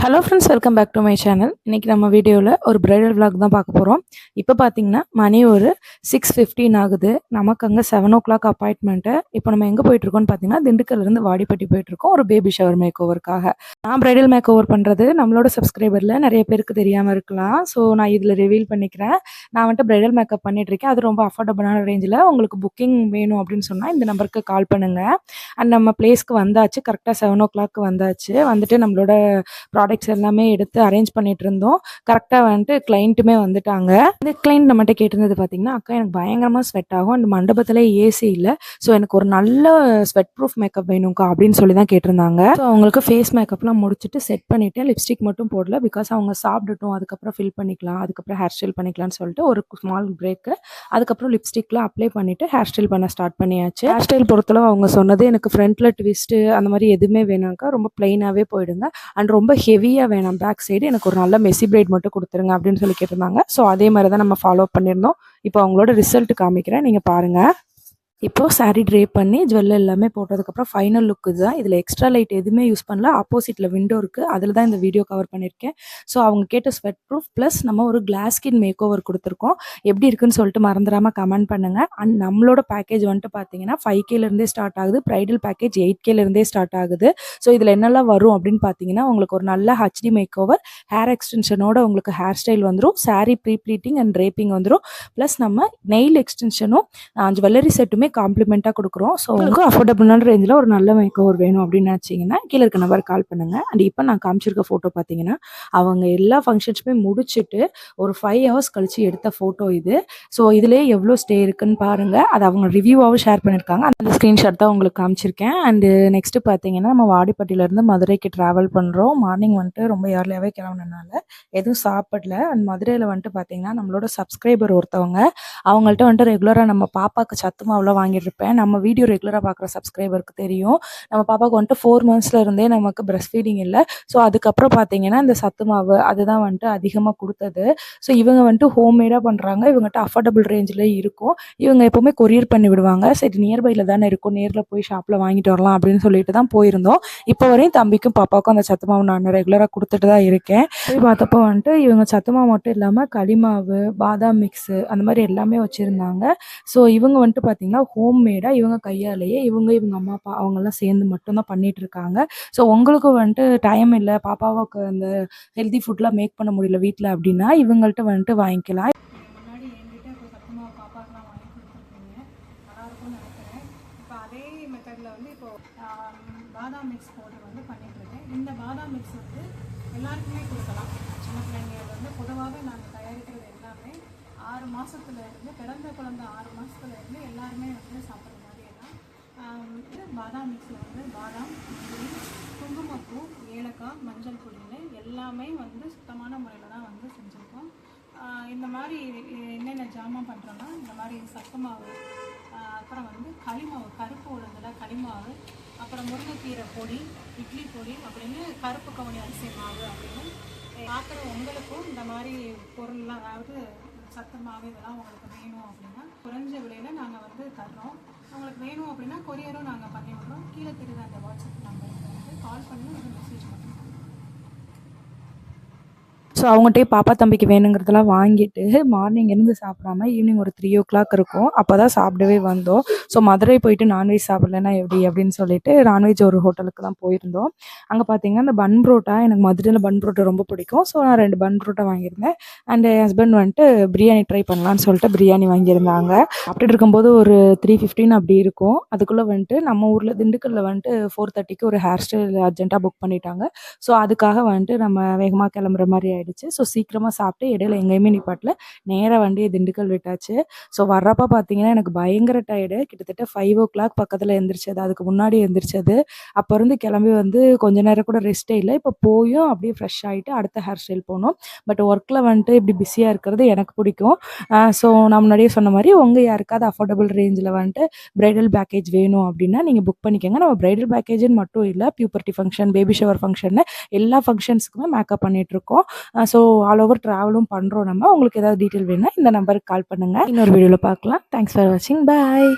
Hello friends, welcome back to my channel. இன்றைக்கி நம்ம வீடியோவில் ஒரு பிரைடல் விளாக் தான் பார்க்க போகிறோம். இப்போ பார்த்தீங்கன்னா மணி ஒரு 6:15 ஆகுது. நமக்கு அங்கே 7 o'clock அப்பாயின்மெண்ட்டு. இப்போ நம்ம எங்கே போயிட்டுருக்கோம்னு பார்த்தீங்கன்னா திண்டுக்கல்லேருந்து வாடிப்பட்டி போயிட்டுருக்கோம் ஒரு பேபி ஷவர் மேக் ஓவருக்காக. நான் பிரைடல் மேக் ஓவர் பண்ணுறது நம்மளோட சப்ஸ்கிரைபரில் நிறைய பேருக்கு தெரியாமல் இருக்கலாம். ஸோ நான் இதில் ரிவீல் பண்ணிக்கிறேன். நான் வந்துட்டு பிரைடல் மேக்கப் பண்ணிகிட்ருக்கேன். அது ரொம்ப அஃபோர்டபுளான ரேஞ்சில். உங்களுக்கு புக்கிங் வேணும் அப்படின்னு சொன்னால் இந்த நம்பருக்கு கால் பண்ணுங்கள். அண்ட் நம்ம பிளேஸ்க்கு வந்தாச்சு. கரெக்டாக 7 o'clock வந்தாச்சு. வந்துட்டு நம்மளோட ப்ராடக்ட்ஸ் எல்லாமே எடுத்து அரேஞ்ச் பண்ணிட்டு இருந்தோம். கரெக்டாக வந்துட்டு கிளைண்ட்டுமே வந்துட்டாங்க. இந்த கிளைண்ட் நம்மகிட்ட கேட்டிருந்தது பார்த்தீங்கன்னா, அக்கா எனக்கு பயங்கரமாக ஸ்வெட் ஆகும், அந்த மண்டபத்தில் ஏசி இல்லை, ஸோ எனக்கு ஒரு நல்ல ஸ்வெட் ப்ரூஃப் மேக்கப் வேணும்க்கா அப்படின்னு சொல்லி தான் கேட்டிருந்தாங்க. ஸோ அவங்களுக்கு ஃபேஸ் மேக்கப்லாம் முடிச்சுட்டு செட் பண்ணிவிட்டு லிப்ஸ்டிக் மட்டும் போடல. பிகாஸ் அவங்க சாப்பிட்டுட்டும் அதுக்கப்புறம் ஃபில் பண்ணிக்கலாம், அதுக்கப்புறம் ஹேர் ஸ்டைல் பண்ணிக்கலாம்னு சொல்லிட்டு ஒரு ஸ்மால் பிரேக்கு. அதுக்கப்புறம் லிப்ஸ்டிக்லாம் அப்ளை பண்ணிவிட்டு ஹேர் ஸ்டைல் பண்ண ஸ்டார்ட் பண்ணியாச்சு. ஹேர் ஸ்டைல் பொறுத்தளவு அவங்க சொன்னது எனக்கு ஃப்ரண்ட்டில் ட்விஸ்ட்டு அந்த மாதிரி எதுவுமே வேணாம்க்கா, ரொம்ப பிளைனாகவே போயிடுங்க, அண்ட் ரொம்ப ஹெவியாக வேணாம், பேக் சைடு எனக்கு ஒரு நல்ல மெஸ்ஸி பிரைட் மட்டும் கொடுத்துருங்க அப்படின்னு சொல்லி கேட்டிருந்தாங்க. ஸோ அதே மாதிரி தான் நம்ம ஃபாலோ பண்ணியிருந்தோம். இப்போ அவங்களோட ரிசல்ட் காமிக்கிறேன், நீங்கள் பாருங்கள். இப்போது சாரீ ட்ரேப் பண்ணி ஜுவல் எல்லாமே போட்டதுக்கப்புறம் ஃபைனல் லுக்கு தான். இதில் எக்ஸ்ட்ரா லைட் எதுவுமே யூஸ் பண்ணல. ஆப்போசிட்டில் விண்டோ இருக்குது, அதில் தான் இந்த வீடியோ கவர் பண்ணியிருக்கேன். ஸோ அவங்க கேட்ட ஸ்வெட் ப்ரூஃப் ப்ளஸ் நம்ம ஒரு கிளாஸ் ஸ்கின் மேக் ஓவர் கொடுத்துருக்கோம். எப்படி இருக்குன்னு சொல்லிட்டு மறந்துடாமல் கமெண்ட் பண்ணுங்கள். அண்ட் நம்மளோட பேக்கேஜ் வந்துட்டு பார்த்தீங்கன்னா 5Kலேருந்தே ஸ்டார்ட் ஆகுது. ப்ரைடல் பேக்கேஜ் 8Kலேருந்தே ஸ்டார்ட் ஆகுது. ஸோ இதில் என்னெல்லாம் வரும் அப்படின்னு பார்த்தீங்கன்னா, உங்களுக்கு ஒரு நல்ல ஹெச்டி மேக் ஓவர், ஹேர் எக்ஸ்டென்ஷனோட உங்களுக்கு ஹேர் ஸ்டைல் வந்துடும், saree pre pleating and draping வந்துடும், ப்ளஸ் நம்ம நெயில் எக்ஸ்டென்ஷனும் ஜுவல்லரி செட்டுமே காம்ப்ளிமெண்ட்டாக கொடுக்குறோம். ஸோ உங்களுக்கு அஃபோர்டபுளான ரேஞ்சில் ஒரு நல்ல மேக் ஓவர் வேணும் அப்படின்னு நினச்சிங்கன்னா கீழே இருக்க நம்பர் கால் பண்ணுங்கள். அண்ட் இப்போ நான் காமிச்சிருக்க ஃபோட்டோ பார்த்தீங்கன்னா அவங்க எல்லா ஃபங்க்ஷன்ஸுமே முடிச்சுட்டு ஒரு 5 hours கழிச்சு எடுத்த ஃபோட்டோ இது. ஸோ இதிலே எவ்வளோ ஸ்டே இருக்குன்னு பாருங்கள். அது அவங்க ரிவ்யூவாகவும் ஷேர் பண்ணியிருக்காங்க. அந்த ஸ்க்ரீன்ஷாட் தான் உங்களுக்கு காமிச்சிருக்கேன். அண்டு நெக்ஸ்ட்டு பார்த்தீங்கன்னா நம்ம வாடிப்பட்டியிலேருந்து மதுரைக்கு ட்ராவல் பண்ணுறோம். மார்னிங் வந்துட்டு ரொம்ப ஏர்லியாகவே கிளம்புனனால எதுவும் சாப்பிடல. அண்ட் மதுரையில் வந்துட்டு பார்த்தீங்கன்னா நம்மளோட சப்ஸ்கிரைபர் ஒருத்தவங்க, அவங்கள்ட்ட வந்துட்டு ரெகுலராக நம்ம பாப்பாவுக்கு சத்து மாவுலாம் வாங்கியிருப்பேன். நம்ம வீடியோ ரெகுலராக பார்க்குற சப்ஸ்கிரைபருக்கு தெரியும், நம்ம பாப்பாவுக்கு வந்துட்டு 4 monthsல இருந்தே நமக்கு பிரஸ்ட் ஃபீடிங் இல்லை. ஸோ அதுக்கப்புறம் பார்த்தீங்கன்னா இந்த சத்து மாவு அதுதான் வந்துட்டு அதிகமாக கொடுத்தது. ஸோ இவங்க வந்துட்டு ஹோம்மேடாக பண்ணுறாங்க. இவங்ககிட்ட அஃபோர்டபுள் ரேஞ்சில் இருக்கும். இவங்க எப்போவுமே கொரியர் பண்ணி விடுவாங்க. சரி நியர்பையில் தானே இருக்கும், நேரில் போய் ஷாப்பில் வாங்கிட்டு வரலாம் அப்படின்னு சொல்லிட்டு தான் போயிருந்தோம். இப்போ வரையும் தம்பிக்கும் பாப்பாவுக்கும் அந்த சத்து மாவு நான் ரெகுலராக கொடுத்துட்டு தான் இருக்கேன். போய் பார்த்தப்போ வந்துட்டு இவங்க சத்து மாவு மட்டும் இல்லாமல் களிமாவு, பாதாம் மிக்ஸு அந்த மாதிரி எல்லாமே வச்சுருந்தாங்க. ஸோ இவங்க வந்துட்டு பார்த்தீங்கன்னா ஹோம்மேடாக இவங்க கையாலேயே இவங்க அம்மா அப்பா அவங்கெல்லாம் சேர்ந்து மட்டும்தான் பண்ணிகிட்ருக்காங்க. ஸோ உங்களுக்கு வந்துட்டு டைம் இல்லை, பாப்பாவுக்கு அந்த ஹெல்தி ஃபுட்லாம் மேக் பண்ண முடியல வீட்டில் அப்படின்னா இவங்கள்ட்ட வந்துட்டு வாங்கிக்கலாம். முன்னாடி என்கிட்ட இப்போ சத்து மாவு பாப்பாக்கெலாம் வாங்கி கொடுத்துருக்கீங்க, நல்லாயிருக்கும்னு நினைக்கிறேன். இப்போ அதே மெத்தடில் வந்து இப்போது பாதாம் மிக்ஸ் பவுடர் வந்து பண்ணிகிட்ருக்கேன். இந்த பாதாம் மிக்ஸ் வந்து எல்லாருக்குமே கொடுக்கலாம். சின்ன பிள்ளைங்க வந்து பொதுவாகவே நாங்கள் தயாரிக்கிறது எல்லாமே 6 மாதத்துலேருந்து, பிறந்த குழந்தை 6 மாதத்துலேருந்து எல்லாருமே வந்து சாப்பிட்ற மாதிரி எல்லாம். இது பாதாம் மிக்ஸில் வந்து பாதாம், முந்திரி, குங்குமப்பூ, ஏலக்காய், மஞ்சள் பொடின்னு எல்லாமே வந்து சுத்தமான முறையில் தான் வந்து செஞ்சுருக்கோம். இந்த மாதிரி என்னென்ன ஜாமான் பண்ணுறோன்னா இந்த மாதிரி சத்து மாவு, அப்புறம் வந்து களிமாவு, கருப்பு உளுந்தில் களிமாவு, அப்புறம் முருங்கைக்கீரை பொடி, இட்லி பொடி அப்படின்னு கருப்பு கவுனி அரிசி மாவு அப்படின்னு பார்க்குற உங்களுக்கும் இந்த மாதிரி பொருள்லாம், அதாவது சத்து மாவு இதெல்லாம் உங்களுக்கு வேணும் அப்படின்னா குறைஞ்ச விலையில் நாங்கள் வந்து தர்றோம். உங்களுக்கு வேணும் அப்படின்னா கொரியரும் நாங்கள் பண்ணி விடுறோம். கீழே தெரியுற அந்த வாட்ஸ்அப் நம்பருக்கு வந்து கால் பண்ணி ஒரு மெசேஜ் பண்ணுறோம். ஸோ அவங்ககிட்டே பாப்பா தம்பிக்கு வேணுங்கிறதெல்லாம் வாங்கிட்டு மார்னிங் இருந்து சாப்பிடாம ஈவினிங் ஒரு 3 o'clock இருக்கும், அப்போ தான் சாப்பிடவே வந்தோம். ஸோ மதுரை போயிட்டு நான்வெஜ் சாப்பிட்லன்னா எப்படி அப்படின்னு சொல்லிட்டு நான்வெஜ் ஒரு ஹோட்டலுக்கு தான் போயிருந்தோம். அங்கே பார்த்தீங்கன்னா இந்த பன் புரோட்டா, எனக்கு மதுரையில் பன் புரோட்டா ரொம்ப பிடிக்கும். ஸோ நான் 2 பன் புரோட்டா வாங்கியிருந்தேன். அண்ட் என் ஹஸ்பண்ட் வந்துட்டு பிரியாணி ட்ரை பண்ணலான்னு சொல்லிட்டு பிரியாணி வாங்கியிருந்தாங்க. அப்படி இருக்கும்போது ஒரு 3:15 அப்படி இருக்கும். அதுக்குள்ளே வந்துட்டு நம்ம ஊரில் திண்டுக்கல்லில் வந்துட்டு 4:30க்கு ஒரு ஹேர் ஸ்டைல் அர்ஜென்ட்டாக புக் பண்ணிட்டாங்க. ஸோ அதுக்காக வந்துட்டு நம்ம வேகமாக கிளம்புற மாதிரி ஆகிடுச்சு. ஸோ சீக்கிரமாக சாப்பிட்டு இடையில எங்கேயுமே நிப்பாட்டில் நேராக வண்டியை திண்டுக்கல் விட்டாச்சு. ஸோ வர்றப்போ பார்த்தீங்கன்னா எனக்கு பயங்கர டயர்டு. கிட்டத்தட்ட 5 o'clock பக்கத்தில் எழுந்திரிச்சது, அதுக்கு முன்னாடி எழுந்திரிச்சது. அப்போ இருந்து கிளம்பி வந்து கொஞ்ச நேரம் கூட ரெஸ்ட்டே இல்லை. இப்போ போயும் அப்படியே ஃப்ரெஷ் ஆகிட்டு அடுத்த ஹேர் ஸ்டைல் போகணும். பட் ஒர்க்கில் வந்துட்டு இப்படி பிஸியாக இருக்கிறது எனக்கு பிடிக்கும். ஸோ நான் முன்னாடியே சொன்ன மாதிரி உங்கள் யாருக்காவது அஃபோர்டபுள் ரேஞ்சில் வந்துட்டு பிரைடல் பேக்கேஜ் வேணும் அப்படின்னா நீங்கள் புக் பண்ணிக்கோங்க. நம்ம பிரைடல் பேக்கேஜுன்னு மட்டும் இல்லை, puberty function, baby shower function, எல்லா ஃபங்க்ஷன்ஸுக்குமே மேக்கப் பண்ணிகிட்ருக்கோம். ஸோ ஆல் ஓவர் ட்ராவலும் பண்ணுறோம் நம்ம. உங்களுக்கு ஏதாவது டீட்டெயில் வேணும்னா இந்த நம்பருக்கு கால் பண்ணுங்கள். இன்னொரு வீடியோவில் பார்க்கலாம். தேங்க்ஸ் ஃபார் வாட்சிங். பாய்.